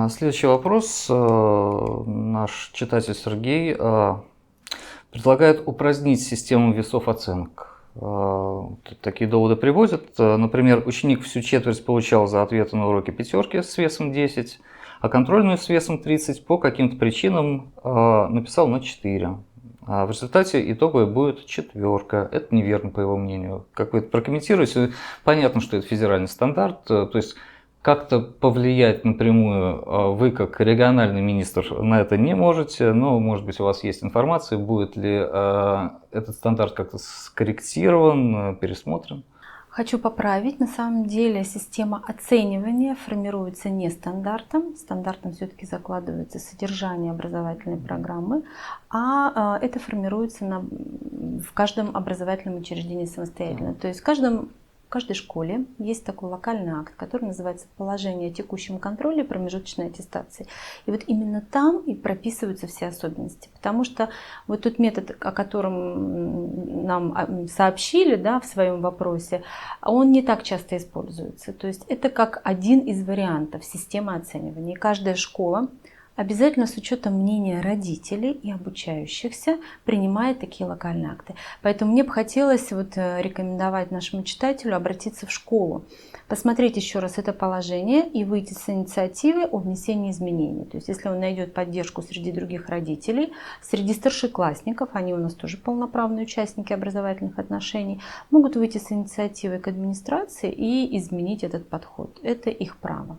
Следующий вопрос. Наш читатель Сергей предлагает упразднить систему весов оценок. Тут такие доводы приводят. Например, ученик всю четверть получал за ответы на уроке пятерки с весом 10, а контрольную с весом 30 по каким-то причинам написал на 4. А в результате итоговая будет четверка. Это неверно, по его мнению. Как вы это прокомментируете? Понятно, что это федеральный стандарт. То есть как-то повлиять напрямую вы, как региональный министр, на это не можете, но, может быть, у вас есть информация, будет ли этот стандарт как-то скорректирован, пересмотрен? Хочу поправить. На самом деле система оценивания формируется не стандартом. Стандартом все-таки закладывается содержание образовательной программы, а это формируется в каждом образовательном учреждении самостоятельно. То есть в каждой школе есть такой локальный акт, который называется «Положение о текущем контроле и промежуточной аттестации». И вот именно там и прописываются все особенности. Потому что вот тот метод, о котором нам сообщили, да, в своем вопросе, он не так часто используется. То есть это как один из вариантов системы оценивания. И каждая школа обязательно с учетом мнения родителей и обучающихся принимает такие локальные акты. Поэтому мне бы хотелось рекомендовать нашему читателю обратиться в школу, посмотреть еще раз это положение и выйти с инициативой о внесении изменений. То есть если он найдет поддержку среди других родителей, среди старшеклассников, они у нас тоже полноправные участники образовательных отношений, могут выйти с инициативой к администрации и изменить этот подход. Это их право.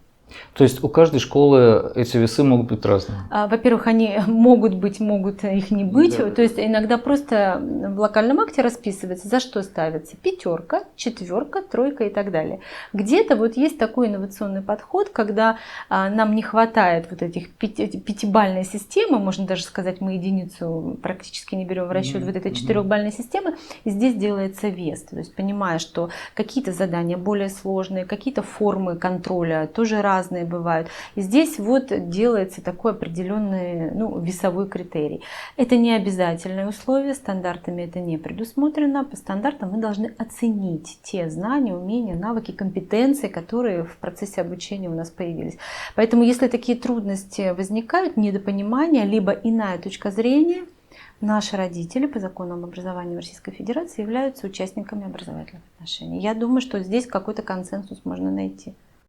То есть у каждой школы эти весы могут быть разные? Во-первых, они могут быть, могут их не быть. Да. То есть иногда просто в локальном акте расписывается, за что ставится пятерка, четверка, тройка и так далее. Где-то вот есть такой инновационный подход, когда нам не хватает вот этих пятибалльной системы, можно даже сказать, мы единицу практически не берем в расчет вот этой четырехбалльной системы, и здесь делается вес. То есть понимая, что какие-то задания более сложные, какие-то формы контроля тоже разные бывают. И здесь вот делается такой определенный весовой критерий. Это не обязательное условие, стандартами это не предусмотрено. По стандартам мы должны оценить те знания, умения, навыки, компетенции, которые в процессе обучения у нас появились. Поэтому если такие трудности возникают, недопонимание, либо иная точка зрения, наши родители по закону об образовании Российской Федерации являются участниками образовательных отношений. Я думаю, что здесь какой-то консенсус можно найти.